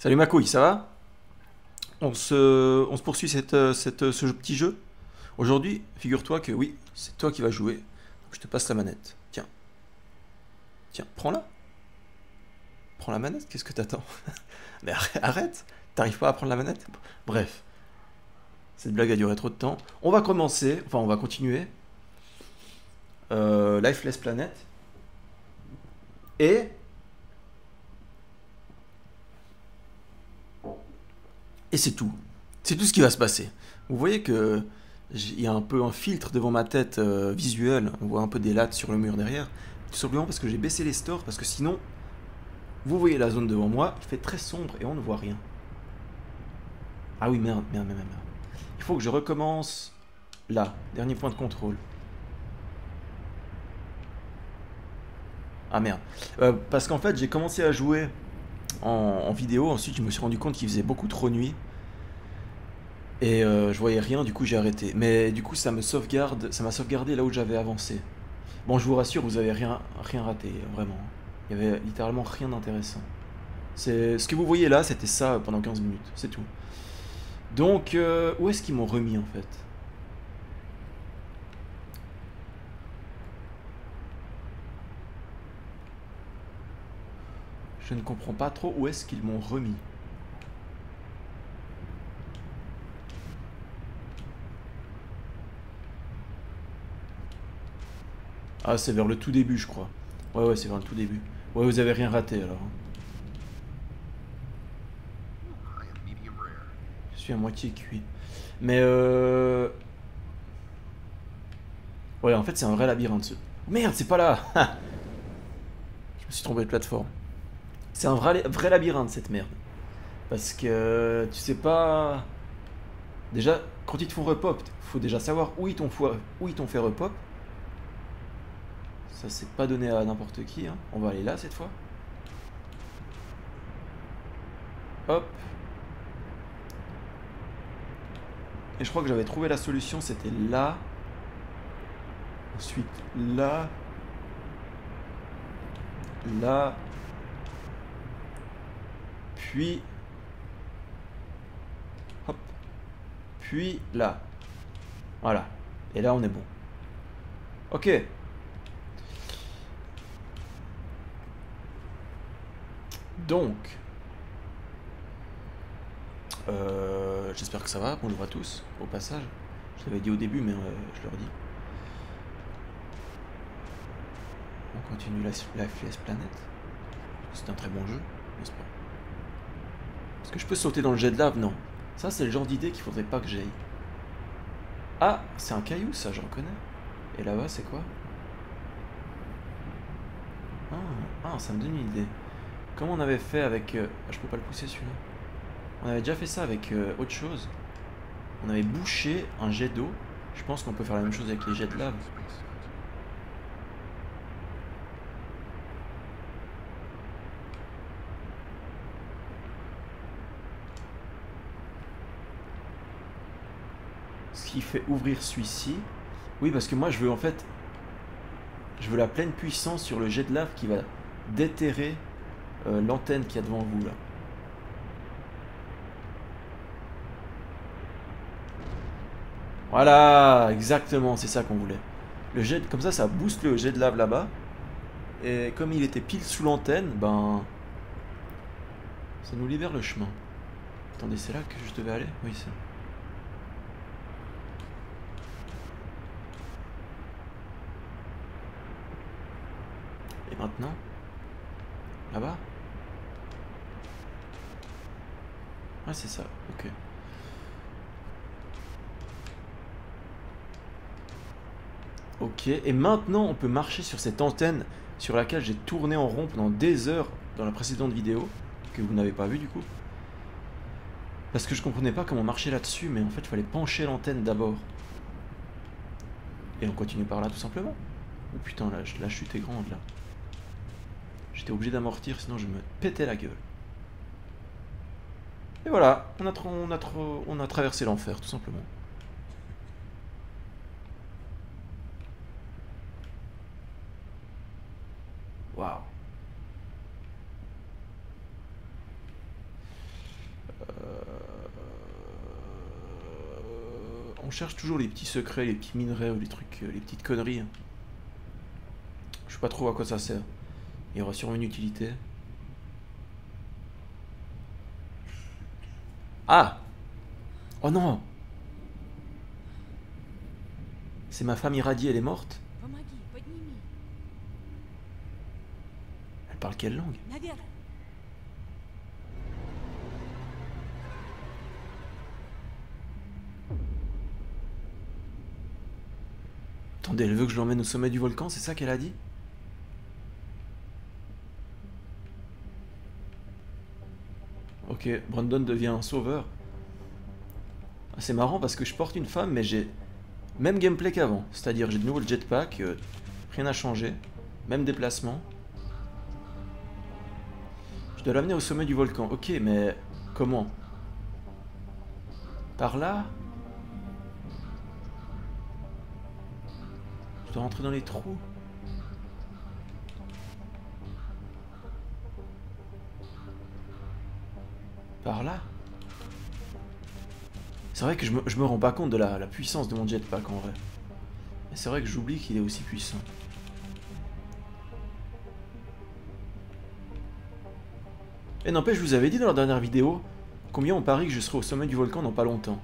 Salut ma couille, ça va? On se poursuit ce petit jeu. Aujourd'hui, figure-toi que oui, c'est toi qui vas jouer. Donc, je te passe la manette. Tiens, tiens, prends-la. Prends la manette, qu'est-ce que t'attends? Mais arrête. T'arrives pas à prendre la manette? Bref, cette blague a duré trop de temps. On va commencer, enfin on va continuer. Lifeless Planet. Et... Et c'est tout. C'est tout ce qui va se passer. Vous voyez que il y a un peu un filtre devant ma tête visuel. On voit un peu des lattes sur le mur derrière. Tout simplement parce que j'ai baissé les stores. Parce que sinon, vous voyez la zone devant moi. Il fait très sombre et on ne voit rien. Ah oui, merde, merde, merde, merde. Il faut que je recommence là. Dernier point de contrôle. Ah merde. Parce qu'en fait, j'ai commencé à jouer en vidéo. Ensuite, je me suis rendu compte qu'il faisait beaucoup trop nuit. Et je voyais rien, du coup j'ai arrêté. Mais du coup ça me sauvegarde, ça m'a sauvegardé là où j'avais avancé. Bon, je vous rassure, vous avez rien raté, vraiment. Il y avait littéralement rien d'intéressant. C'est ce que vous voyez là, c'était ça pendant 15 minutes, c'est tout. Donc, où est-ce qu'ils m'ont remis en fait? Je ne comprends pas trop où est-ce qu'ils m'ont remis. Ah, c'est vers le tout début, je crois. Ouais, ouais, c'est vers le tout début. Ouais, vous avez rien raté alors. Je suis à moitié cuit. Mais ouais, en fait, c'est un vrai labyrinthe. Merde, c'est pas là. Je me suis trompé de plateforme. C'est un vrai labyrinthe cette merde. Parce que tu sais pas. Déjà, quand ils te font repop, faut déjà savoir où ils t'ont fait repop. Ça, c'est pas donné à n'importe qui. Hein. On va aller là cette fois. Hop. Et je crois que j'avais trouvé la solution, c'était là. Ensuite, là. Là. Puis. Hop. Puis là. Voilà. Et là, on est bon. Ok. Donc. J'espère que ça va. Bonjour à tous, au passage. Je l'avais dit au début, mais je leur dis. On continue Lifeless Planet. C'est un très bon jeu, n'est-ce pas? Est-ce que je peux sauter dans le jet de lave? Non. Ça, c'est le genre d'idée qu'il faudrait pas que j'aille. Ah, c'est un caillou, ça, je reconnais. Et là-bas, c'est quoi? Ça me donne une idée. Comment on avait fait avec... Ah, je peux pas le pousser, celui-là. On avait déjà fait ça avec autre chose. On avait bouché un jet d'eau. Je pense qu'on peut faire la même chose avec les jets de lave. Ce qui fait ouvrir celui-ci. Oui, parce que moi, je veux en fait... Je veux la pleine puissance sur le jet de lave qui va déterrer l'antenne qu'il y a devant vous, là. Voilà, exactement, c'est ça qu'on voulait. Le jet, comme ça booste le jet de lave là-bas. Et comme il était pile sous l'antenne, ben... Ça nous libère le chemin. Attendez, c'est là que je devais aller? Oui, c'est... Et maintenant? Là-bas? Ah, c'est ça, ok. Ok, et maintenant on peut marcher sur cette antenne sur laquelle j'ai tourné en rond pendant des heures dans la précédente vidéo, que vous n'avez pas vu du coup. Parce que je comprenais pas comment marcher là-dessus, mais en fait il fallait pencher l'antenne d'abord. Et on continue par là tout simplement. Oh putain, la chute est grande là. J'étais obligé d'amortir, sinon je me pétais la gueule. Et voilà, on a traversé l'enfer tout simplement. Waouh. On cherche toujours les petits secrets, les petits minerais ou les trucs, les petites conneries. Je sais pas trop à quoi ça sert. Il y aura sûrement une utilité. Ah! Oh non! C'est ma femme irradiée, elle est morte? Помоги, подними. Elle parle quelle langue? Наверх. Attendez, elle veut que je l'emmène au sommet du volcan, c'est ça qu'elle a dit? Ok, Brandon devient un sauveur. Ah, c'est marrant parce que je porte une femme, mais j'ai même gameplay qu'avant. C'est-à-dire, j'ai de nouveau le jetpack, rien n'a changé. Même déplacement. Je dois l'amener au sommet du volcan. Ok, mais comment? Par là? Je dois rentrer dans les trous. Par là? C'est vrai que je me rends pas compte de la puissance de mon jetpack en vrai. Mais c'est vrai que j'oublie qu'il est aussi puissant. Et n'empêche, je vous avais dit dans la dernière vidéo combien on parie que je serai au sommet du volcan dans pas longtemps.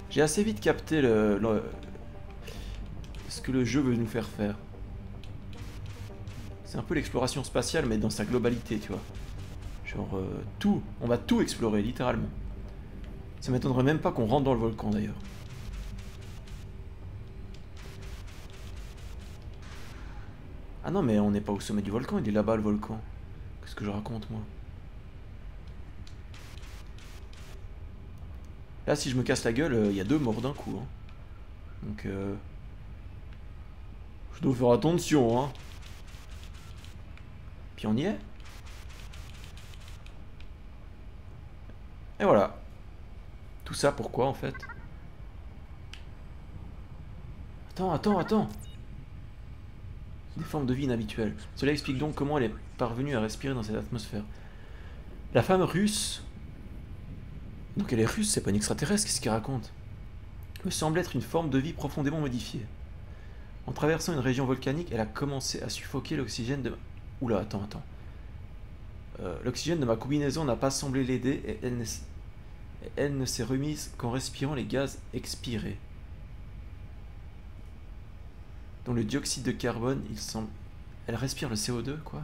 J'ai assez vite capté ce que le jeu veut nous faire faire. C'est un peu l'exploration spatiale, mais dans sa globalité, tu vois. Genre, tout, on va tout explorer, littéralement. Ça m'étonnerait même pas qu'on rentre dans le volcan, d'ailleurs. Ah non, mais on n'est pas au sommet du volcan, il est là-bas, le volcan. Qu'est-ce que je raconte, moi? Là, si je me casse la gueule, il y a 2 morts d'un coup. Hein. Donc, je dois faire attention, hein. Puis on y est. Et voilà. Tout ça pourquoi, en fait? Attends. Des formes de vie inhabituelles. Cela explique donc comment elle est parvenue à respirer dans cette atmosphère. La femme russe... Donc elle est russe, c'est pas une extraterrestre, qu'est-ce qu'elle raconte? Me semble être une forme de vie profondément modifiée. En traversant une région volcanique, elle a commencé à suffoquer l'oxygène de... Oula, attends. L'oxygène de ma combinaison n'a pas semblé l'aider et elle ne s'est remise qu'en respirant les gaz expirés. Dont le dioxyde de carbone, il semble... Elle respire le CO2, quoi.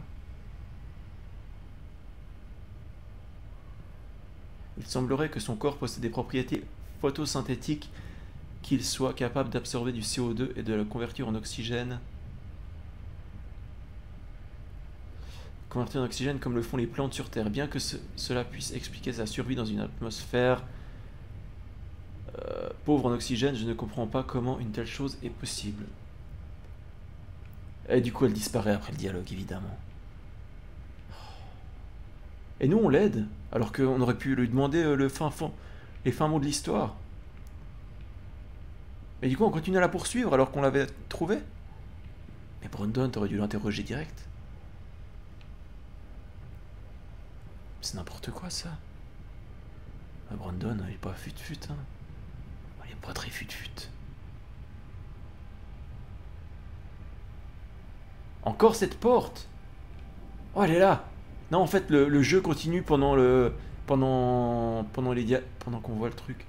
Il semblerait que son corps possède des propriétés photosynthétiques, qu'il soit capable d'absorber du CO2 et de le convertir en oxygène. Convertir en oxygène comme le font les plantes sur Terre. Bien que cela puisse expliquer sa survie dans une atmosphère pauvre en oxygène, je ne comprends pas comment une telle chose est possible. Et du coup, elle disparaît après le dialogue, évidemment. Et nous, on l'aide, alors qu'on aurait pu lui demander les fins mots de l'histoire. Et du coup, on continue à la poursuivre alors qu'on l'avait trouvée. Mais Brandon, t'aurais dû l'interroger direct. C'est n'importe quoi, ça. Brandon, il est pas fut-fut, hein. Il est pas très fut-fut. Encore cette porte. Oh, elle est là. Non, en fait, le jeu continue pendant qu'on voit le truc.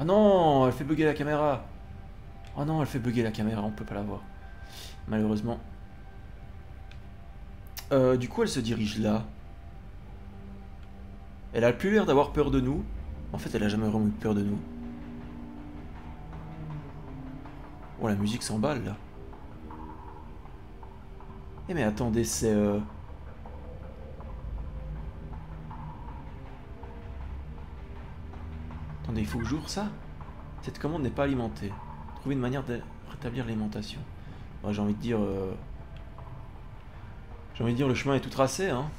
Oh non, elle fait bugger la caméra. Oh non, elle fait bugger la caméra, on peut pas la voir. Malheureusement. Du coup, elle se dirige là. Elle a plus l'air d'avoir peur de nous. En fait, elle a jamais vraiment eu peur de nous. Oh, la musique s'emballe là. Eh mais attendez, c'est... Attendez, il faut que j'ouvre ça? Cette commande n'est pas alimentée. Trouver une manière de rétablir l'alimentation. Bon, j'ai envie de dire... J'ai envie de dire le chemin est tout tracé, hein.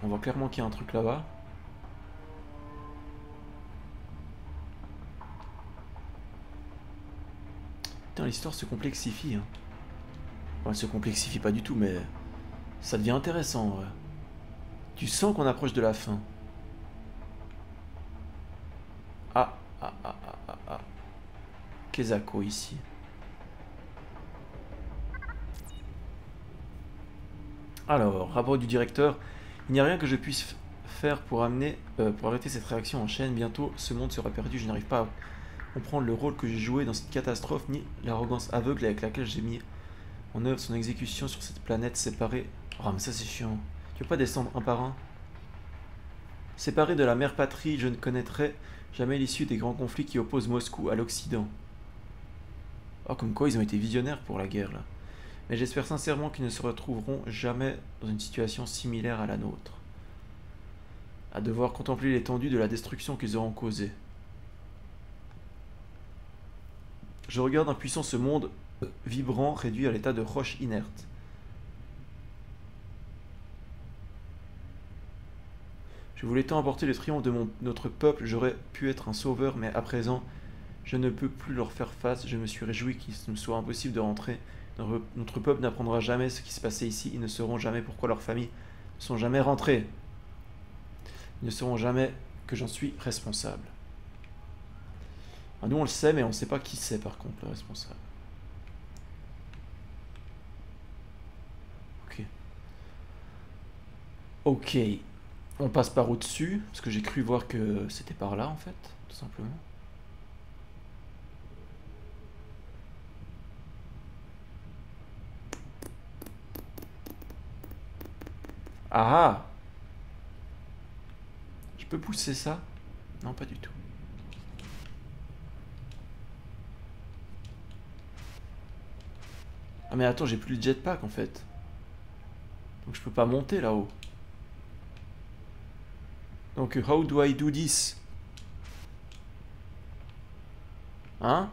On voit clairement qu'il y a un truc là-bas. Putain, l'histoire se complexifie, hein. Enfin, elle se complexifie pas du tout, mais... Ça devient intéressant, ouais. Tu sens qu'on approche de la fin. Ah, ah, ah, ah, ah, ah. Kezako ici. Alors, rapport du directeur. Il n'y a rien que je puisse faire pour arrêter cette réaction en chaîne. Bientôt, ce monde sera perdu. Je n'arrive pas à comprendre le rôle que j'ai joué dans cette catastrophe, ni l'arrogance aveugle avec laquelle j'ai mis en œuvre son exécution sur cette planète séparée. Oh, mais ça c'est chiant. Tu veux pas descendre un par un? Séparé de la mère patrie, je ne connaîtrai jamais l'issue des grands conflits qui opposent Moscou à l'Occident. Oh, comme quoi ils ont été visionnaires pour la guerre là. Mais j'espère sincèrement qu'ils ne se retrouveront jamais dans une situation similaire à la nôtre. À devoir contempler l'étendue de la destruction qu'ils auront causée. Je regarde impuissant ce monde vibrant, réduit à l'état de roche inerte. Je voulais tant apporter le triomphe de notre peuple, j'aurais pu être un sauveur, mais à présent, je ne peux plus leur faire face. Je me suis réjoui qu'il me soit impossible de rentrer. Notre peuple n'apprendra jamais ce qui se passait ici. Ils ne sauront jamais pourquoi leurs familles ne sont jamais rentrées. Ils ne sauront jamais que j'en suis responsable. Ah, nous on le sait, mais on ne sait pas qui c'est par contre le responsable. Ok. Ok. On passe par au-dessus, parce que j'ai cru voir que c'était par là en fait, tout simplement. Ah ah! Je peux pousser ça? Non, pas du tout. Ah mais attends, j'ai plus de jetpack en fait. Donc je peux pas monter là-haut. Donc how do I do this? Hein?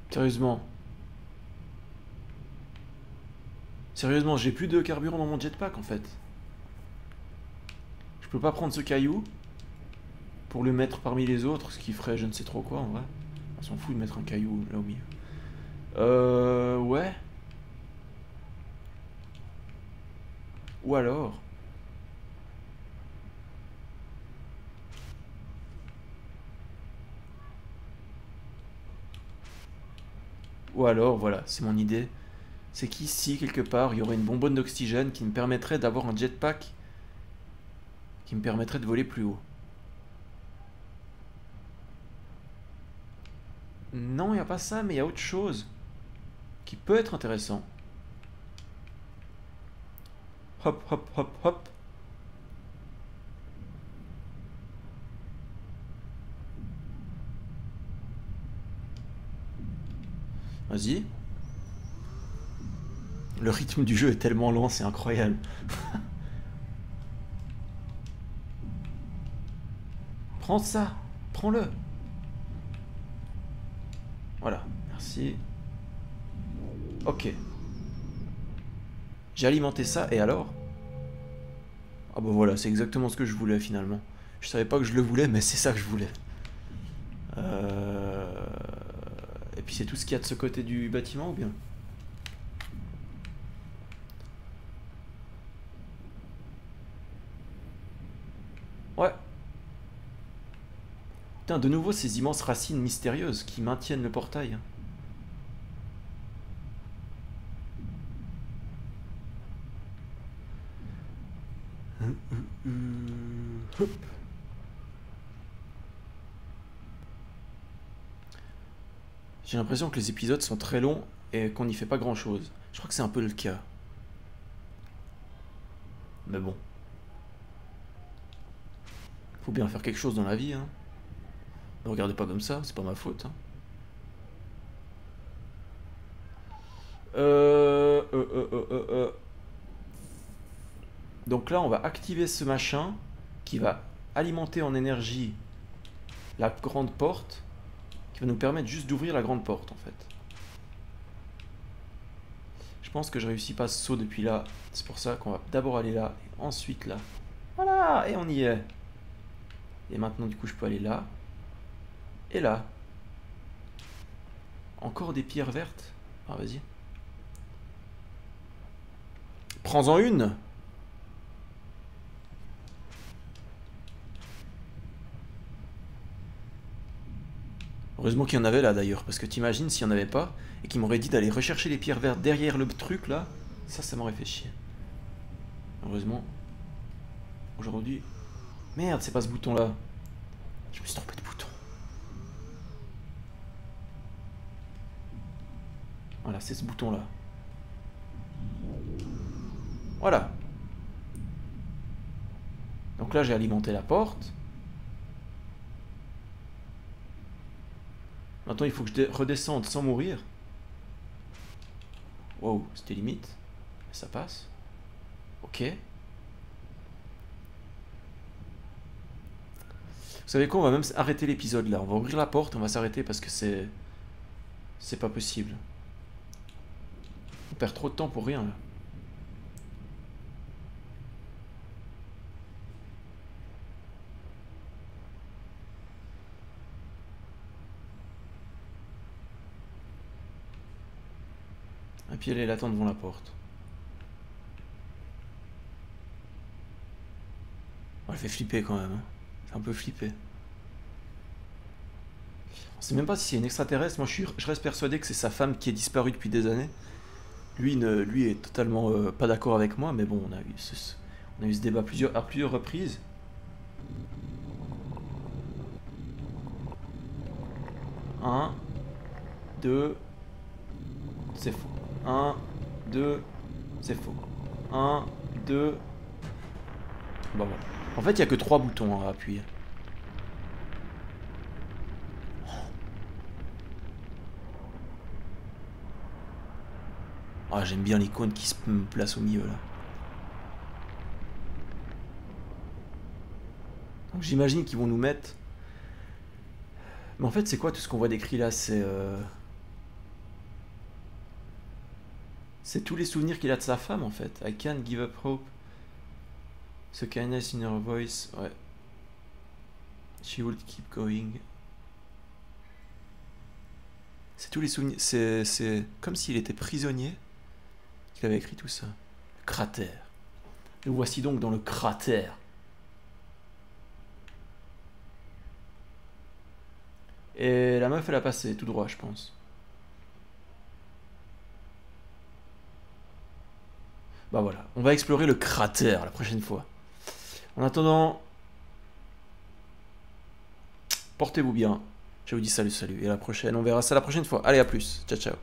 Sérieusement. Sérieusement, j'ai plus de carburant dans mon jetpack en fait. Je peux pas prendre ce caillou pour le mettre parmi les autres, ce qui ferait je ne sais trop quoi en vrai. On s'en fout de mettre un caillou là au milieu. Ouais. Ou alors... Ou alors, voilà, c'est mon idée. C'est qu'ici, quelque part, il y aurait une bonbonne d'oxygène qui me permettrait d'avoir un jetpack qui me permettrait de voler plus haut. Non, il n'y a pas ça, mais il y a autre chose qui peut être intéressant. Hop, hop, hop, hop. Vas-y. Le rythme du jeu est tellement lent, c'est incroyable. Prends ça, prends-le. Voilà, merci. Ok. J'ai alimenté ça, et alors? Ah bah voilà, c'est exactement ce que je voulais finalement. Je savais pas que je le voulais, mais c'est ça que je voulais. Et puis c'est tout ce qu'il y a de ce côté du bâtiment ou bien? Ouais. Putain, de nouveau ces immenses racines mystérieuses qui maintiennent le portail. Hop. J'ai l'impression que les épisodes sont très longs et qu'on n'y fait pas grand chose. Je crois que c'est un peu le cas. Mais bon. Faut bien faire quelque chose dans la vie, hein. Ne regardez pas comme ça, c'est pas ma faute. Hein. Donc là, on va activer ce machin qui va alimenter en énergie la grande porte, qui va nous permettre juste d'ouvrir la grande porte en fait. Je pense que je réussis pas ce saut depuis là, c'est pour ça qu'on va d'abord aller là et ensuite là. Voilà, et on y est. Et maintenant, du coup, je peux aller là. Et là. Encore des pierres vertes. Ah, vas-y. Prends-en une. Heureusement qu'il y en avait là d'ailleurs, parce que t'imagines s'il n'y en avait pas, et qu'il m'aurait dit d'aller rechercher les pierres vertes derrière le truc là, ça m'aurait fait chier. Heureusement. Aujourd'hui... Merde, c'est pas ce bouton là. Je me suis trompé de bouton. Voilà, c'est ce bouton là. Voilà. Donc là j'ai alimenté la porte. Maintenant il faut que je redescende sans mourir. Wow, c'était limite. Ça passe. Ok. Vous savez quoi, on va même arrêter l'épisode là. On va ouvrir la porte, on va s'arrêter parce que c'est pas possible. On perd trop de temps pour rien là. Et puis elle attend devant la porte. On le fait flipper quand même. Hein. C'est un peu flippé. On sait même pas si c'est une extraterrestre. Moi je reste persuadé que c'est sa femme qui est disparue depuis des années. Lui est totalement pas d'accord avec moi, mais bon, on a eu ce débat à plusieurs reprises. Un, deux, c'est faux. Un, deux, c'est faux. Un, deux. Bon, voilà. En fait, il n'y a que 3 boutons à appuyer. Ah, j'aime bien l'icône qui se place au milieu là. Donc j'imagine qu'ils vont nous mettre. Mais en fait, c'est quoi tout ce qu'on voit décrit là? C'est tous les souvenirs qu'il a de sa femme en fait. I can't give up hope. So kindness in her voice. Ouais. She will keep going. C'est tous les souvenirs. C'est comme s'il était prisonnier. Qu'il avait écrit tout ça. Le cratère. Nous voici donc dans le cratère. Et la meuf, elle a passé tout droit, je pense. Bah voilà, on va explorer le cratère la prochaine fois. En attendant, portez-vous bien. Je vous dis salut, salut. Et à la prochaine, on verra ça la prochaine fois. Allez, à plus. Ciao, ciao.